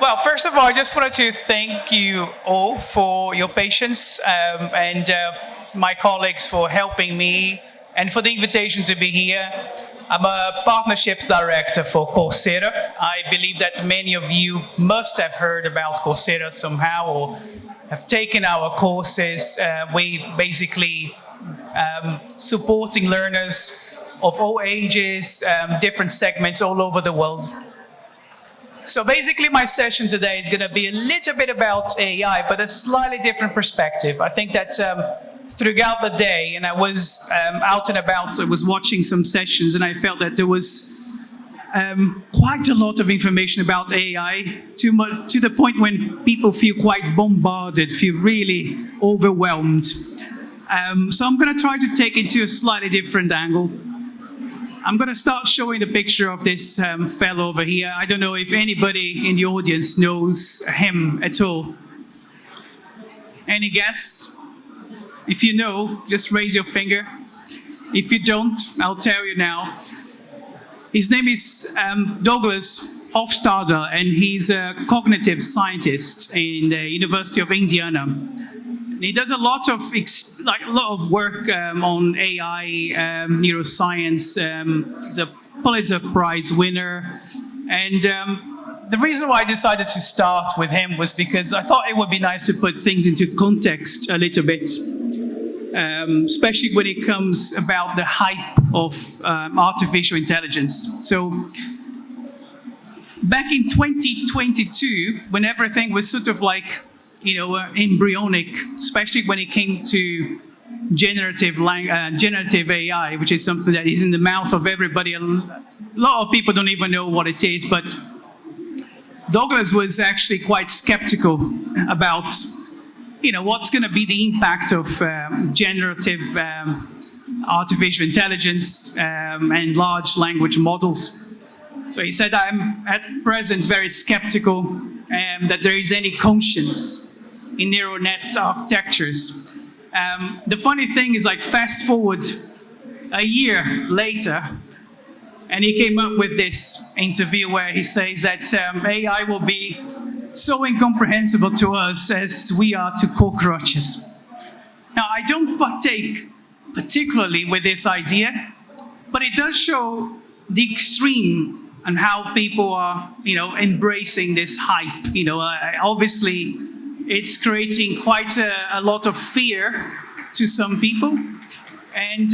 Well, first of all, I just wanted to thank you all for your patience and my colleagues for helping me and for the invitation to be here. I'm a partnerships director for Coursera. I believe that many of you must have heard about Coursera somehow or have taken our courses. We basically supporting learners of all ages, different segments all over the world. So basically my session today is going to be a little bit about AI, but a slightly different perspective. I think that throughout the day, and I was out and about, I was watching some sessions, and I felt that there was quite a lot of information about AI, to the point when people feel quite bombarded, feel really overwhelmed. So I'm going to try to take it to a slightly different angle. I'm going to start showing the picture of this fellow over here. I don't know if anybody in the audience knows him at all. Any guess? If you know, just raise your finger. If you don't, I'll tell you now. His name is Douglas Hofstadter, and he's a cognitive scientist in the University of Indiana. He does a lot of work on AI, neuroscience. He's a Pulitzer Prize winner, and the reason why I decided to start with him was because I thought it would be nice to put things into context a little bit, especially when it comes about the hype of artificial intelligence. So back in 2022, when everything was sort of like embryonic, especially when it came to generative AI, which is something that is in the mouth of everybody. A lot of people don't even know what it is, but Douglas was actually quite skeptical about, what's going to be the impact of generative artificial intelligence and large language models. So he said, I'm at present very skeptical that there is any conscience in neural net architectures. The funny thing is, fast forward a year later, and he came up with this interview where he says that AI will be so incomprehensible to us as we are to cockroaches. Now, I don't partake particularly with this idea, but it does show the extreme and how people are, embracing this hype. Obviously, it's creating quite a lot of fear to some people and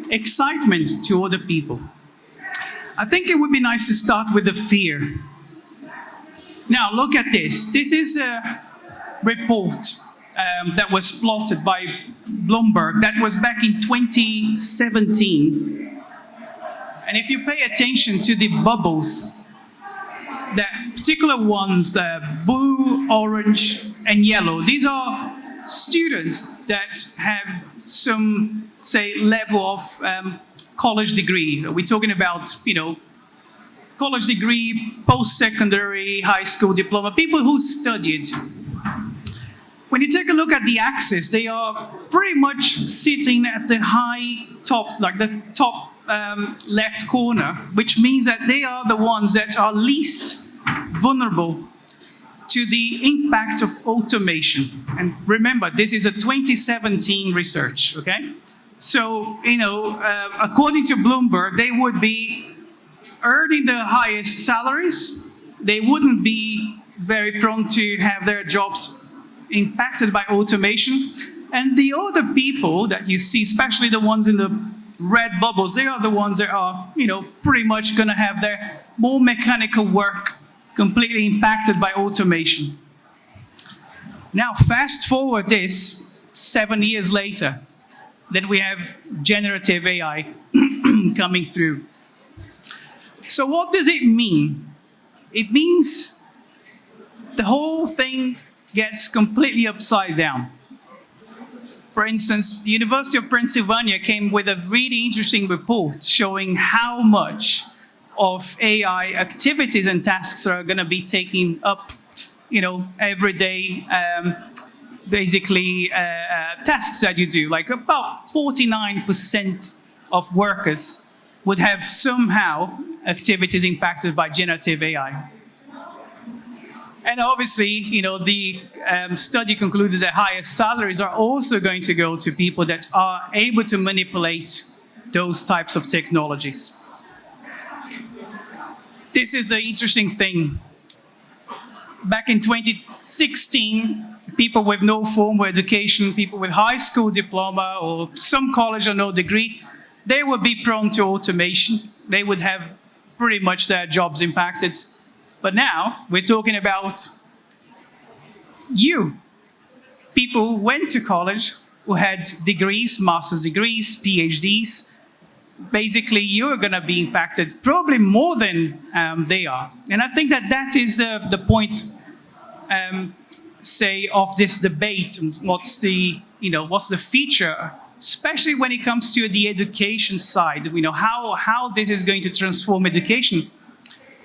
excitement to other people. I think it would be nice to start with the fear. Now, look at this. This is a report that was plotted by Bloomberg. That was back in 2017. And if you pay attention to the bubbles, the particular ones, the blue, orange, and yellow, these are students that have some, say, level of college degree. We're talking about, college degree, post-secondary, high school diploma, people who studied. When you take a look at the axis, they are pretty much sitting at the high top, like the top left corner, which means that they are the ones that are least vulnerable to the impact of automation. And remember, this is a 2017 research, okay? So, according to Bloomberg, they would be earning the highest salaries. They wouldn't be very prone to have their jobs impacted by automation. And the other people that you see, especially the ones in the red bubbles, they are the ones that are, pretty much going to have their more mechanical work completely impacted by automation. Now, fast forward this 7 years later, then we have generative AI coming through. So what does it mean? It means the whole thing gets completely upside down. For instance, the University of Pennsylvania came with a really interesting report showing how much of AI activities and tasks are going to be taking up, every day, basically tasks that you do. Like about 49% of workers would have somehow activities impacted by generative AI. And obviously, the study concluded that higher salaries are also going to go to people that are able to manipulate those types of technologies. This is the interesting thing. Back in 2016, people with no formal education, people with high school diploma or some college or no degree, they would be prone to automation. They would have pretty much their jobs impacted. But now we're talking about you. People who went to college, who had degrees, master's degrees, PhDs. Basically, you're going to be impacted probably more than they are. And I think that is the point, say, of this debate. What's the feature, especially when it comes to the education side, how this is going to transform education.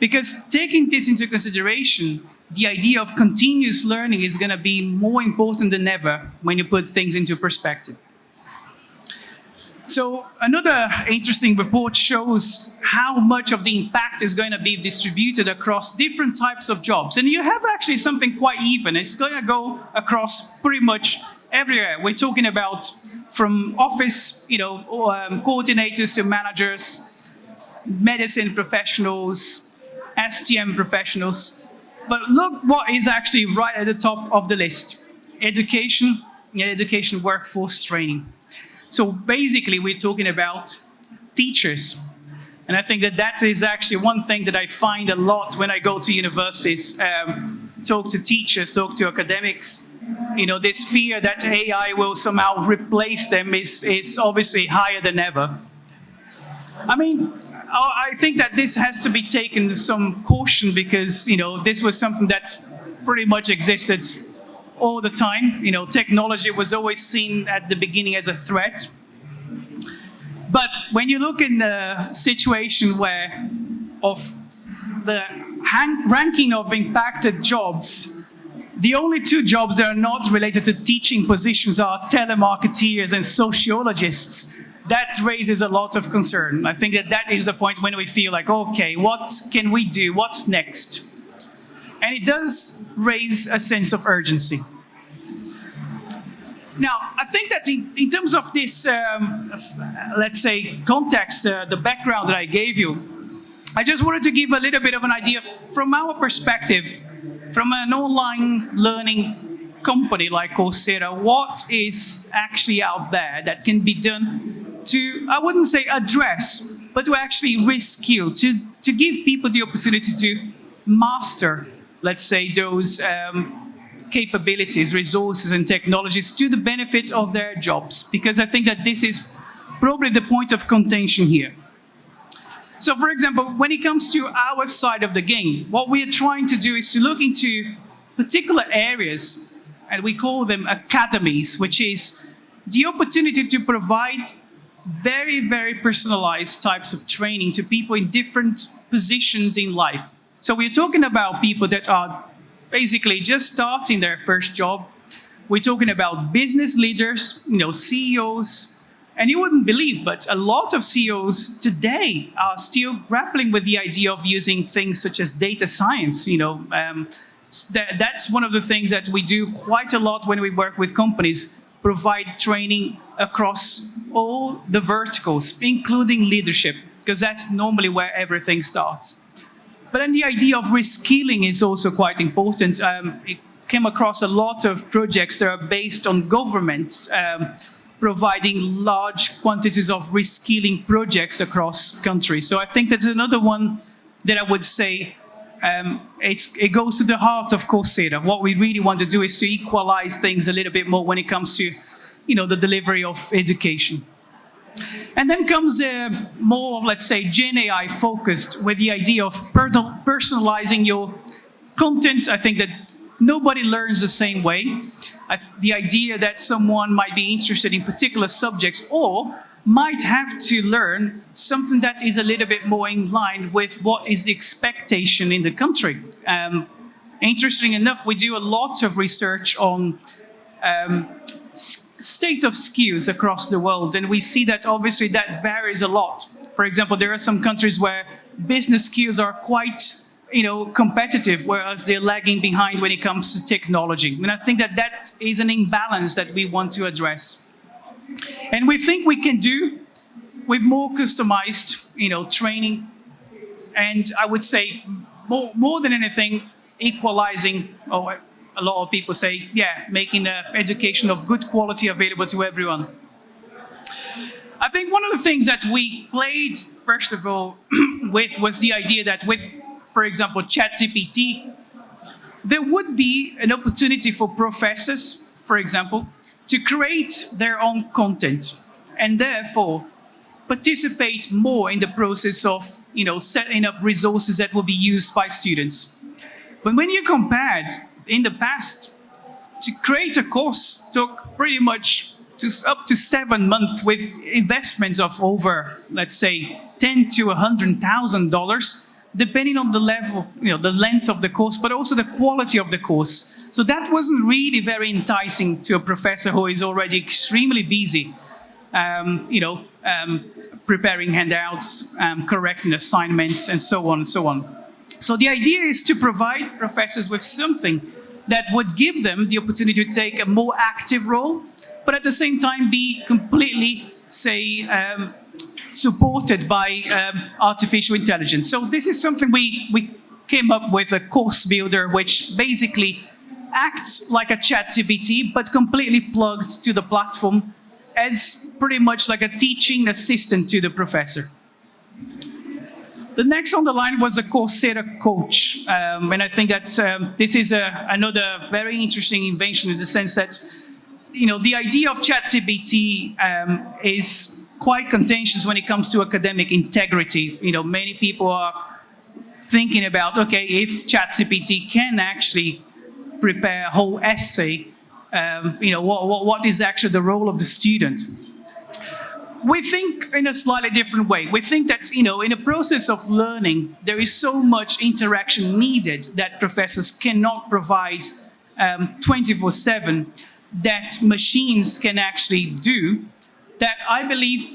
Because taking this into consideration, the idea of continuous learning is going to be more important than ever when you put things into perspective. So another interesting report shows how much of the impact is going to be distributed across different types of jobs. And you have actually something quite even. It's going to go across pretty much everywhere. We're talking about from office, coordinators to managers, medicine professionals, STM professionals. But look what is actually right at the top of the list. Education and education workforce training. So basically, we're talking about teachers. And I think that is actually one thing that I find a lot when I go to universities, talk to teachers, talk to academics. This fear that AI will somehow replace them is obviously higher than ever. I think that this has to be taken with some caution because, this was something that pretty much existed all the time. Technology was always seen at the beginning as a threat. But when you look in the situation of the ranking of impacted jobs, the only two jobs that are not related to teaching positions are telemarketeers and sociologists. That raises a lot of concern. I think that is the point when we feel like, okay, what can we do? What's next? And it does raise a sense of urgency. Now, I think that in terms of this, let's say, context, the background that I gave you, I just wanted to give a little bit of an idea from our perspective, from an online learning company like Coursera, what is actually out there that can be done to, I wouldn't say address, but to actually reskill, to give people the opportunity to master, let's say, those capabilities, resources, and technologies to the benefit of their jobs. Because I think that this is probably the point of contention here. So, for example, when it comes to our side of the game, what we are trying to do is to look into particular areas, and we call them academies, which is the opportunity to provide very, very personalized types of training to people in different positions in life. So we're talking about people that are basically just starting their first job. We're talking about business leaders, CEOs. And you wouldn't believe, but a lot of CEOs today are still grappling with the idea of using things such as data science. That's one of the things that we do quite a lot when we work with companies, provide training across all the verticals, including leadership, because that's normally where everything starts. But then the idea of reskilling is also quite important. It came across a lot of projects that are based on governments providing large quantities of reskilling projects across countries. So I think that's another one that I would say it goes to the heart of Coursera. What we really want to do is to equalize things a little bit more when it comes to, the delivery of education. And then comes more, let's say, Gen AI focused with the idea of personalizing your content. I think that nobody learns the same way. The idea that someone might be interested in particular subjects or might have to learn something that is a little bit more in line with what is the expectation in the country. Interesting enough, we do a lot of research on state of skills across the world, and we see that obviously that varies a lot. For example, there are some countries where business skills are quite competitive, whereas they're lagging behind when it comes to technology. And I think that that is an imbalance that we want to address. And we think we can do with more customized, training, and I would say more than anything, equalizing, or a lot of people say, making education of good quality available to everyone. I think one of the things that we played, first of all, with was the idea that with, for example, ChatGPT, there would be an opportunity for professors, for example, to create their own content and therefore participate more in the process of, setting up resources that will be used by students. But when you compared in the past, to create a course took pretty much up to 7 months with investments of over, let's say, $10,000 to $100,000, depending on the level, the length of the course, but also the quality of the course. So that wasn't really very enticing to a professor who is already extremely busy, preparing handouts, correcting assignments, and so on and so on. So the idea is to provide professors with something that would give them the opportunity to take a more active role, but at the same time be completely, supported by artificial intelligence. So this is something we came up with, a course builder, which basically acts like a ChatGPT, but completely plugged to the platform as pretty much like a teaching assistant to the professor. The next on the line was a Coursera coach. And I think that this is another very interesting invention in the sense that, the idea of ChatGPT is quite contentious when it comes to academic integrity. Many people are thinking about, okay, if ChatGPT can actually prepare a whole essay, what is actually the role of the student? We think in a slightly different way. We think that, in a process of learning, there is so much interaction needed that professors cannot provide 24/7 that machines can actually do, that I believe,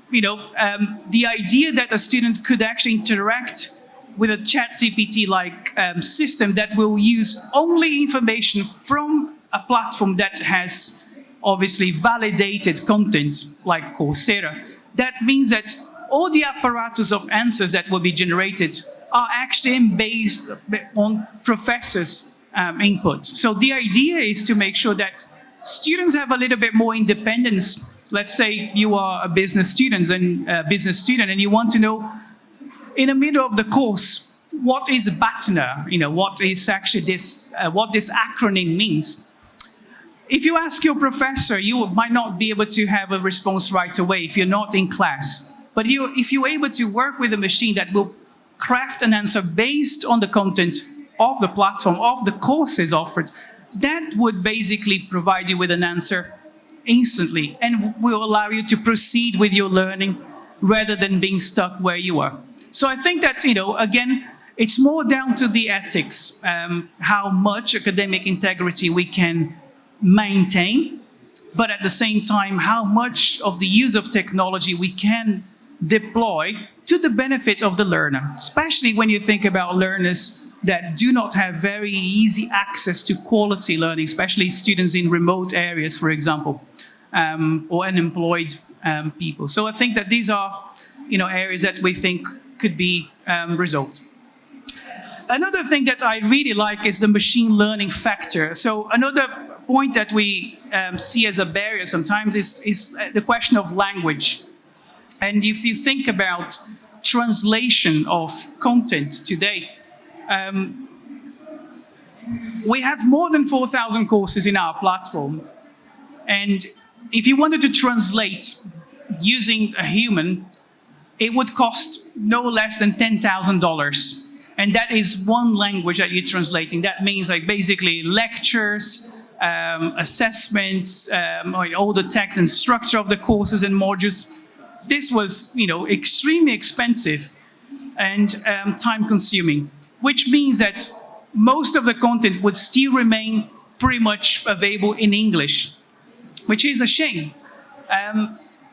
the idea that a student could actually interact with a ChatGPT-like system that will use only information from a platform that has obviously validated content like Coursera. That means that all the apparatus of answers that will be generated are actually based on professors' input. So the idea is to make sure that students have a little bit more independence. Let's say you are a business student and you want to know in the middle of the course, what is BATNA? What is actually what this acronym means. If you ask your professor, you might not be able to have a response right away if you're not in class. But if you're able to work with a machine that will craft an answer based on the content of the platform, of the courses offered, that would basically provide you with an answer instantly and will allow you to proceed with your learning rather than being stuck where you are. So I think that, again, it's more down to the ethics, how much academic integrity we can maintain, but at the same time, how much of the use of technology we can deploy to the benefit of the learner, especially when you think about learners that do not have very easy access to quality learning, especially students in remote areas, for example, or unemployed people. So I think that these are, areas that we think could be resolved. Another thing that I really like is the machine learning factor. So another point that we see as a barrier sometimes is the question of language. And if you think about translation of content today, we have more than 4,000 courses in our platform. And if you wanted to translate using a human, it would cost no less than $10,000. And that is one language that you're translating. That means like basically lectures, assessments, all the text and structure of the courses and modules. This was, extremely expensive and time-consuming, which means that most of the content would still remain pretty much available in English, which is a shame.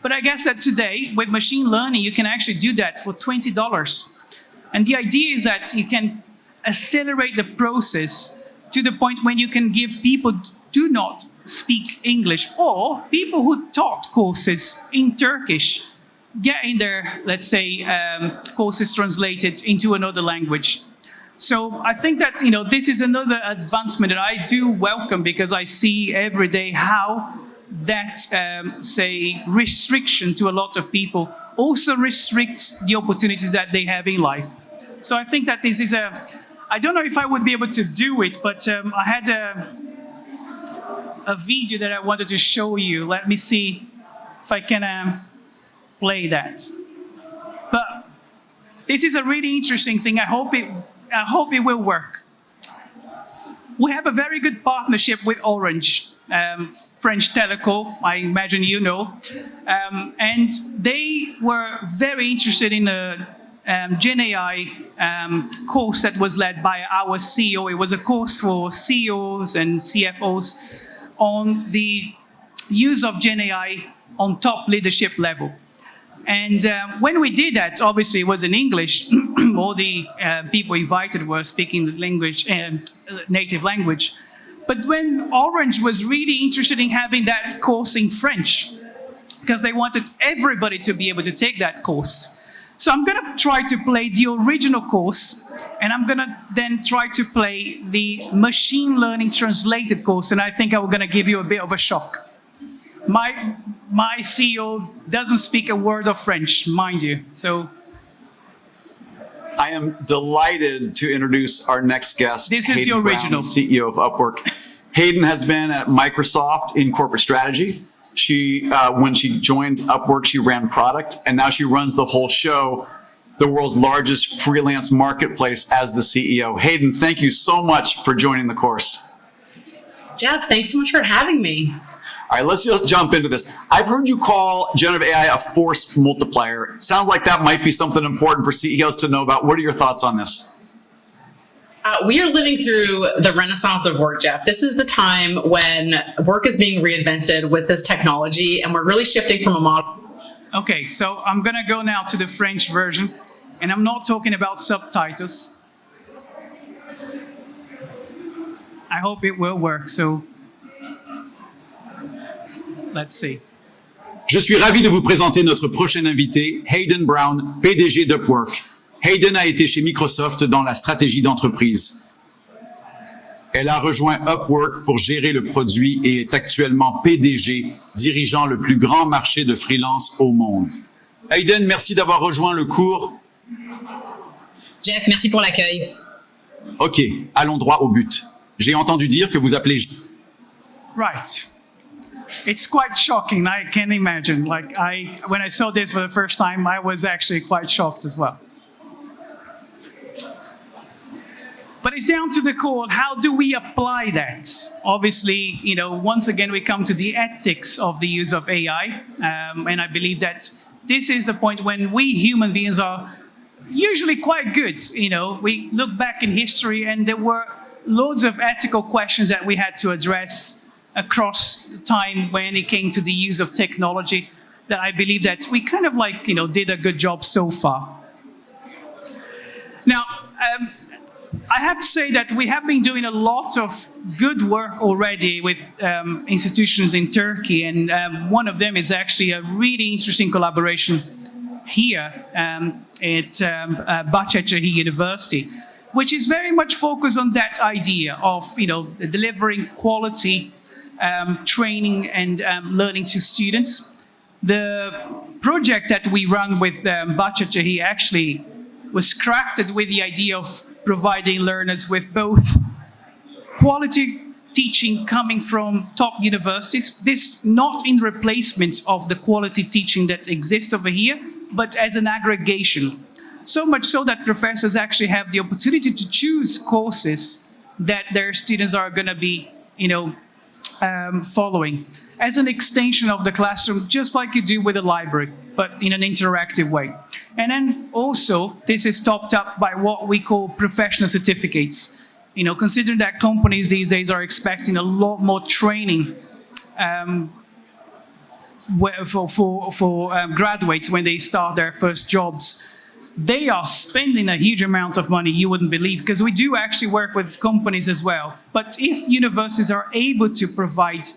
But I guess that today, with machine learning, you can actually do that for $20. And the idea is that you can accelerate the process to the point when you can give people who do not speak English or people who taught courses in Turkish getting their, let's say, courses translated into another language. So I think that, this is another advancement that I do welcome, because I see every day how that, say, restriction to a lot of people also restricts the opportunities that they have in life. So I think that this is I don't know if I would be able to do it, but I had a video that I wanted to show you. Let me see if I can play that. But this is a really interesting thing. I hope it will work. We have a very good partnership with Orange, French Telecom, I imagine you know. And they were very interested in a Gen AI course that was led by our CEO. It was a course for CEOs and CFOs on the use of Gen AI on top leadership level. And when we did that, obviously it was in English. All the people invited were speaking the language, native language. But when Orange was really interested in having that course in French, because they wanted everybody to be able to take that course. So I'm going to try to play the original course, and I'm going to then try to play the machine learning translated course, and I think I'm going to give you a bit of a shock. My CEO doesn't speak a word of French, mind you. So I am delighted to introduce our next guest. This is Hayden the original. Brown, CEO of Upwork. Hayden has been at Microsoft in corporate strategy. When she joined Upwork, she ran product, and now she runs the whole show, the world's largest freelance marketplace, as the CEO. Hayden, thank you so much for joining the course. Jeff, thanks so much for having me. All right, let's just jump into this. I've heard you call generative AI a force multiplier. Sounds like that might be something important for CEOs to know about. What are your thoughts on this? We are living through the renaissance of work, Jeff. This is the time when work is being reinvented with this technology, and we're really shifting from a model. Okay, so I'm going to go now to the French version, and I'm not talking about subtitles. I hope it will work, so let's see. Je suis ravi de vous présenter notre prochain invité, Hayden Brown, PDG d'Upwork. Hayden a été chez Microsoft dans la stratégie d'entreprise. Elle a rejoint Upwork pour gérer le produit et est actuellement PDG, dirigeant le plus grand marché de freelance au monde. Hayden, merci d'avoir rejoint le cours. Jeff, merci pour l'accueil. OK, allons droit au but. J'ai entendu dire que vous appelez... Right. It's quite shocking, I can imagine. When I saw this for the first time, I was actually quite shocked as well. But it's down to the core. How do we apply that? Obviously, once again, we come to the ethics of the use of AI. And I believe that this is the point when we human beings are usually quite good. We look back in history and there were loads of ethical questions that we had to address across time when it came to the use of technology, that I believe that we kind of did a good job so far. Now, I have to say that we have been doing a lot of good work already with institutions in Turkey, and one of them is actually a really interesting collaboration here at Bahçeşehir University, which is very much focused on that idea of delivering quality training and learning to students. The project that we run with Bahçeşehir actually was crafted with the idea of providing learners with both quality teaching coming from top universities, this not in replacement of the quality teaching that exists over here, but as an aggregation. So much so that professors actually have the opportunity to choose courses that their students are going to be, following as an extension of the classroom, just like you do with a library, but in an interactive way. And then also, this is topped up by what we call professional certificates. Considering that companies these days are expecting a lot more training for graduates when they start their first jobs, they are spending a huge amount of money you wouldn't believe, because we do actually work with companies as well. But if universities are able to provide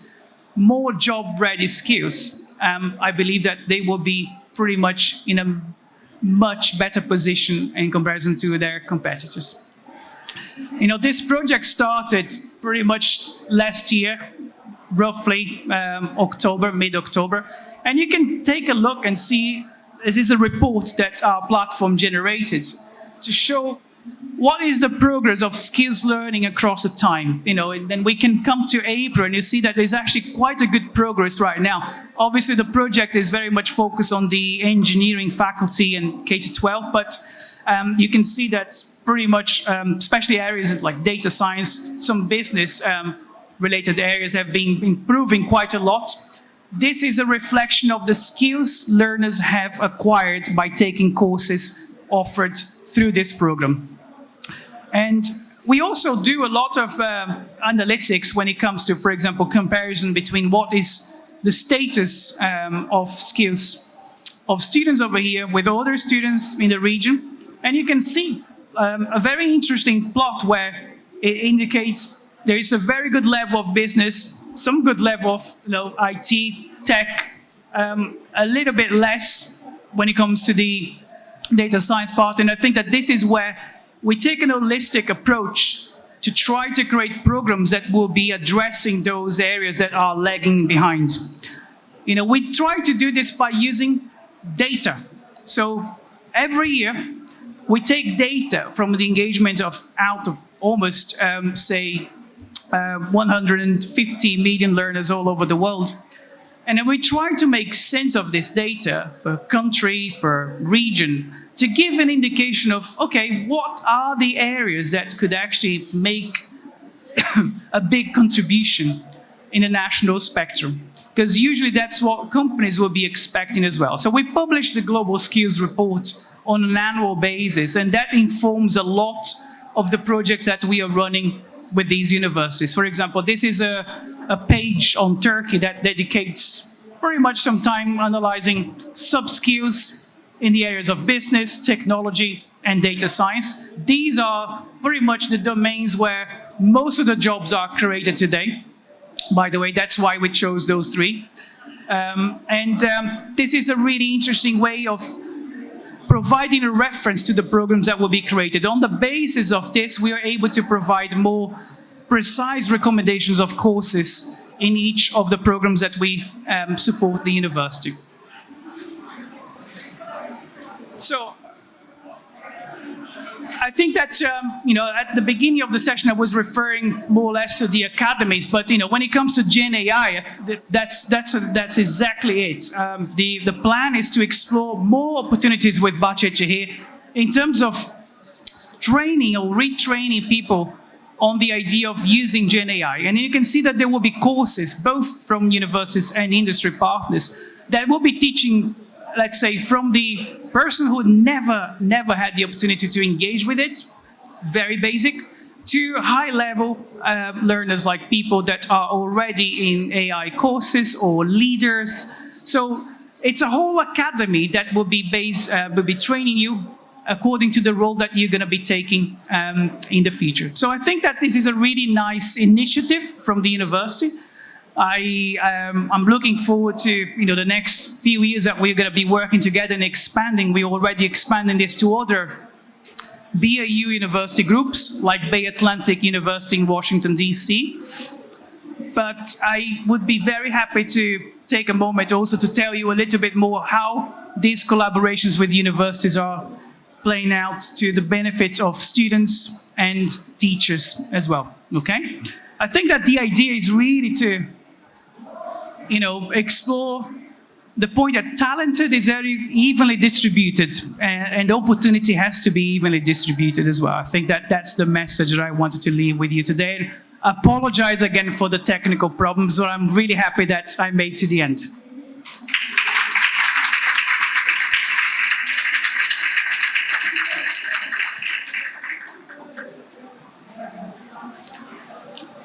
more job-ready skills, I believe that they will be pretty much in a much better position in comparison to their competitors. You know, this project started pretty much last year, roughly October, mid-October. And you can take a look and see, it is a report that our platform generated to show what is the progress of skills learning across the time. You know, and then we can come to April and you see that there's actually quite a good progress right now. Obviously, the project is very much focused on the engineering faculty and K-12, but you can see that pretty much, especially areas like data science, some business related areas have been improving quite a lot. This is a reflection of the skills learners have acquired by taking courses offered through this program. And we also do a lot of analytics when it comes to, for example, comparison between what is the status of skills of students over here with other students in the region. And you can see a very interesting plot where it indicates there is a very good level of business, some good level of IT, tech, a little bit less when it comes to the data science part. And I think that this is where we take an holistic approach to try to create programs that will be addressing those areas that are lagging behind. You know, we try to do this by using data. So every year, we take data from the engagement of out of almost, 150 million learners all over the world. And then we try to make sense of this data per country, per region, to give an indication of, okay, what are the areas that could actually make a big contribution in a national spectrum? Because usually that's what companies will be expecting as well. So we publish the Global Skills Report on an annual basis, and that informs a lot of the projects that we are running with these universities. For example, this is a page on Turkey that dedicates pretty much some time analyzing sub-skills in the areas of business, technology, and data science. These are pretty much the domains where most of the jobs are created today. By the way, that's why we chose those three. This is a really interesting way of providing a reference to the programs that will be created. On the basis of this, we are able to provide more precise recommendations of courses in each of the programs that we support the university. So I think that, at the beginning of the session, I was referring more or less to the academies, but, when it comes to Gen AI, that's exactly it. The plan is to explore more opportunities with Bahçeşehir here in terms of training or retraining people on the idea of using Gen AI. And you can see that there will be courses, both from universities and industry partners, that will be teaching, let's say, from the person who never had the opportunity to engage with it, very basic, to high-level learners, like people that are already in AI courses or leaders. So it's a whole academy that will be training you according to the role that you're going to be taking in the future. So I think that this is a really nice initiative from the university. I'm looking forward to the next few years that we're going to be working together and expanding. We're already expanding this to other BAU university groups like Bay Atlantic University in Washington, D.C. But I would be very happy to take a moment also to tell you a little bit more how these collaborations with universities are playing out to the benefit of students and teachers as well. Okay? I think that the idea is really to explore the point that talented is very evenly distributed, and opportunity has to be evenly distributed as well. I think that that's the message that I wanted to leave with you today. I apologize again for the technical problems, but I'm really happy that I made to the end.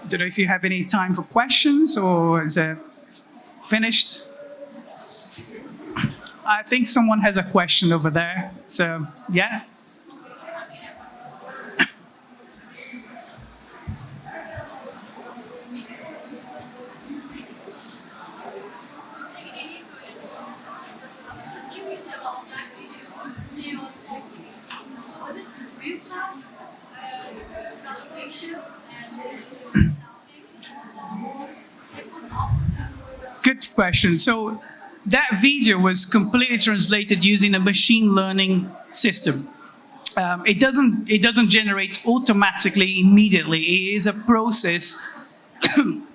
I don't know if you have any time for questions, or is it finished? I think someone has a question over there. So, yeah. Good question. So that video was completely translated using a machine learning system. It doesn't generate automatically immediately. It is a process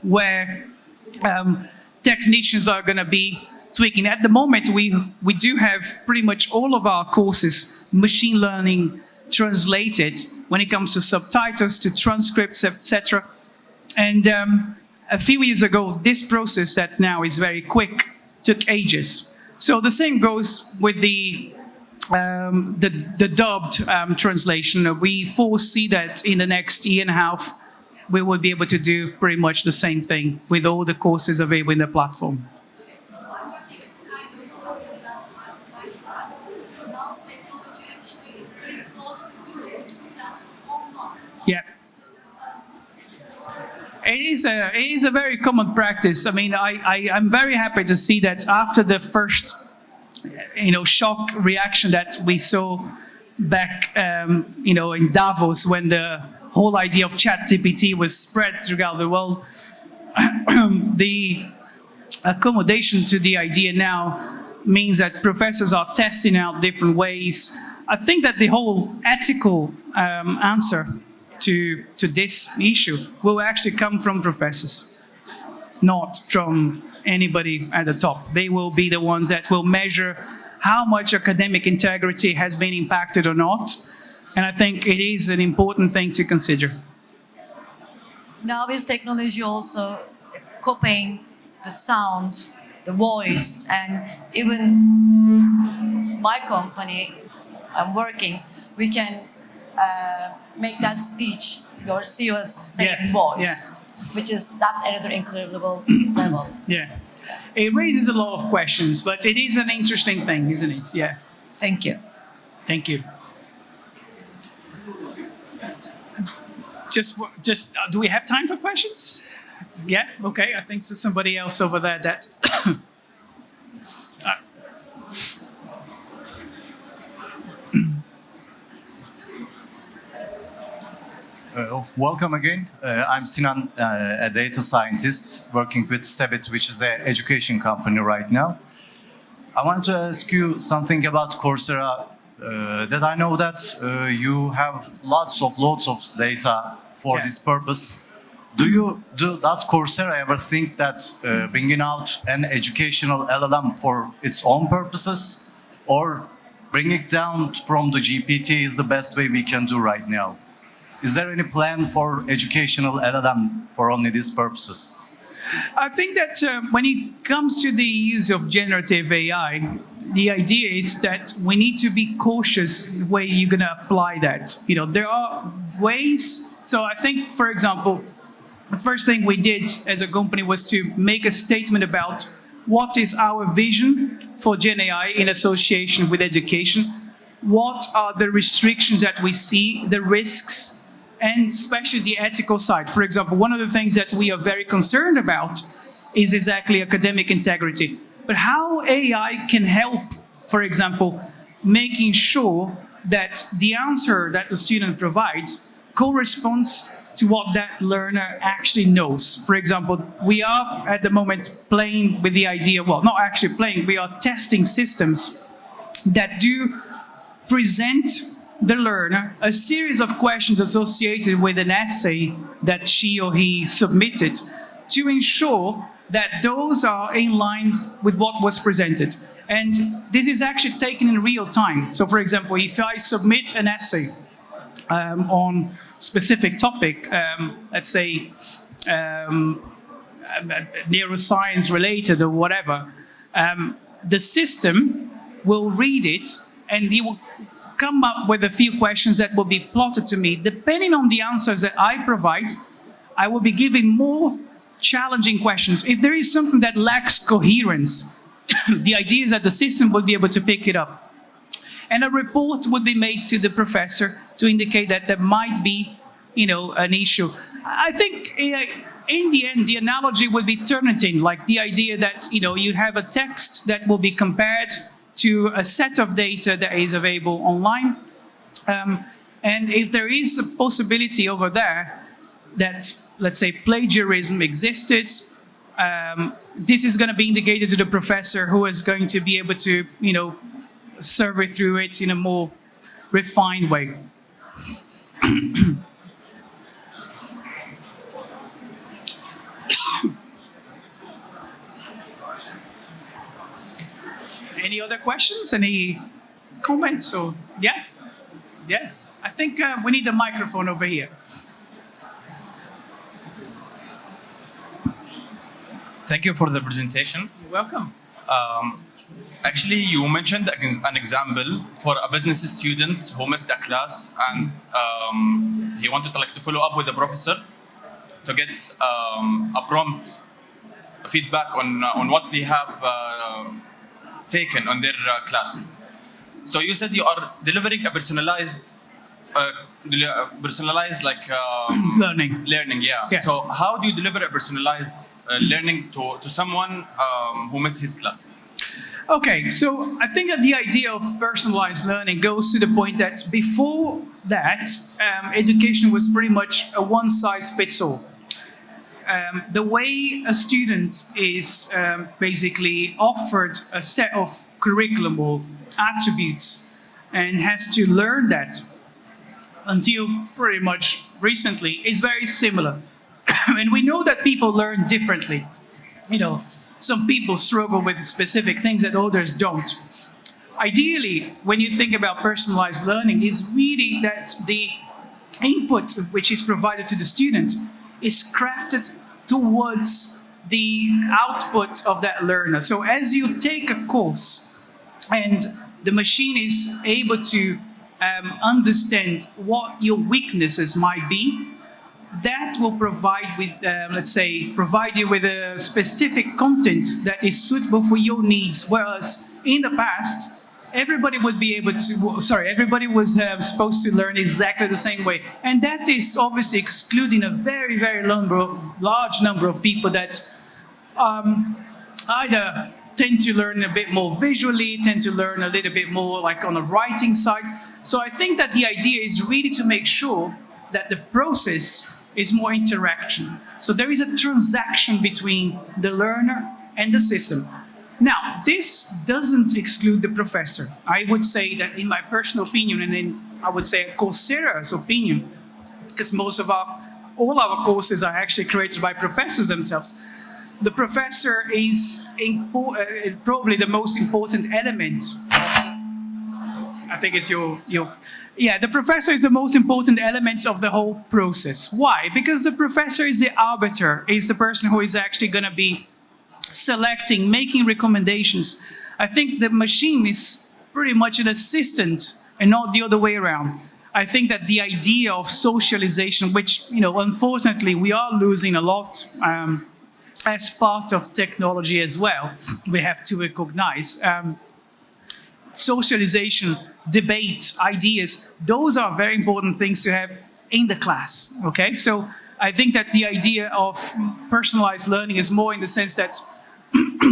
where technicians are going to be tweaking. At the moment, we do have pretty much all of our courses machine learning translated when it comes to subtitles, to transcripts, etc. And a few years ago, this process that now is very quick took ages. So the same goes with the dubbed translation. We foresee that in the next year and a half, we will be able to do pretty much the same thing with all the courses available in the platform. Yeah. It is a very common practice. I mean, I'm very happy to see that after the first, shock reaction that we saw back, in Davos when the whole idea of ChatGPT was spread throughout the world, the accommodation to the idea now means that professors are testing out different ways. I think that the whole ethical answer to this issue will actually come from professors, not from anybody at the top. They will be the ones that will measure how much academic integrity has been impacted or not. And I think it is an important thing to consider. Now is technology also copying the sound, the voice, and even my company, I'm working, we can make that speech your CEO's same voice, that's another incredible level. Yeah, it raises a lot of questions, but it is an interesting thing, isn't it? Yeah. Thank you. Thank you. Just, do we have time for questions? Yeah. Okay. I think there's somebody else over there that. Welcome again. I'm Sinan, a data scientist working with Sebit, which is an education company right now. I want to ask you something about Coursera. That I know that you have lots of data for this purpose. Does Coursera ever think that bringing out an educational LLM for its own purposes, or bring it down from the GPT is the best way we can do right now? Is there any plan for educational LLM for only these purposes? I think that when it comes to the use of generative AI, the idea is that we need to be cautious the way you're going to apply that. There are ways. So I think, for example, the first thing we did as a company was to make a statement about what is our vision for Gen AI in association with education. What are the restrictions that we see, the risks, and especially the ethical side. For example, one of the things that we are very concerned about is exactly academic integrity. But how AI can help, for example, making sure that the answer that the student provides corresponds to what that learner actually knows. For example, we are at the moment playing with the idea, well, not actually playing, we are testing systems that do present the learner a series of questions associated with an essay that she or he submitted to ensure that those are in line with what was presented. And this is actually taken in real time. So for example, if I submit an essay on a specific topic, let's say neuroscience related or whatever, the system will read it and it will come up with a few questions that will be plotted to me. Depending on the answers that I provide, I will be giving more challenging questions. If there is something that lacks coherence, the idea is that the system will be able to pick it up. and a report would be made to the professor to indicate that there might be, an issue. I think in the end, the analogy would be Turnitin, like the idea that, you have a text that will be compared to a set of data that is available online. And if there is a possibility over there that, let's say, plagiarism existed, this is going to be indicated to the professor, who is going to be able to, survey through it in a more refined way. Any other questions? Any comments? Or yeah. I think we need a microphone over here. Thank you for the presentation. You're welcome. Actually, you mentioned an example for a business student who missed a class, and he wanted to follow up with the professor to get a prompt feedback on what they have taken on their class. So you said you are delivering a personalized learning. Yeah. So how do you deliver a personalized learning to someone who missed his class? Okay, so I think that the idea of personalized learning goes to the point that before that, education was pretty much a one-size-fits-all. The way a student is basically offered a set of curriculum or attributes and has to learn that until pretty much recently is very similar. And we know that people learn differently. Some people struggle with specific things that others don't. Ideally, when you think about personalized learning, is really that the input which is provided to the student is crafted towards the output of that learner. So as you take a course and the machine is able to understand what your weaknesses might be, that will provide you with a specific content that is suitable for your needs. Whereas in the past, everybody was supposed to learn exactly the same way. And that is obviously excluding a very, very large number of people that either tend to learn a bit more visually, tend to learn a little bit more like on the writing side. So I think that the idea is really to make sure that the process is more interaction. So there is a transaction between the learner and the system. Now, this doesn't exclude the professor. I would say that in my personal opinion, and in, I would say, Coursera's opinion, because all our courses are actually created by professors themselves, the professor is probably the most important element. I think it's the professor is the most important element of the whole process. Why? Because the professor is the arbiter, is the person who is actually going to be selecting, making recommendations. I think the machine is pretty much an assistant and not the other way around. I think that the idea of socialization, which, unfortunately we are losing a lot as part of technology as well, we have to recognize. Socialization, debate, ideas, those are very important things to have in the class, okay? So I think that the idea of personalized learning is more in the sense that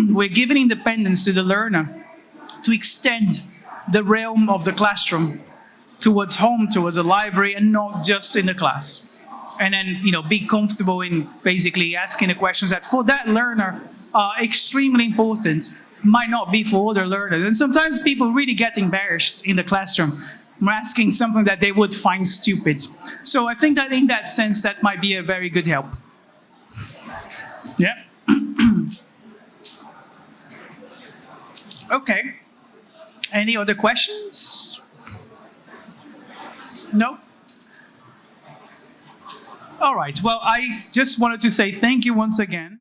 we're giving independence to the learner to extend the realm of the classroom towards home, towards a library, and not just in the class. And then, be comfortable in basically asking the questions that for that learner are extremely important, might not be for other learners. And sometimes people really get embarrassed in the classroom asking something that they would find stupid. So I think that in that sense, that might be a very good help. Yeah. Okay. Any other questions? No? All right. Well, I just wanted to say thank you once again.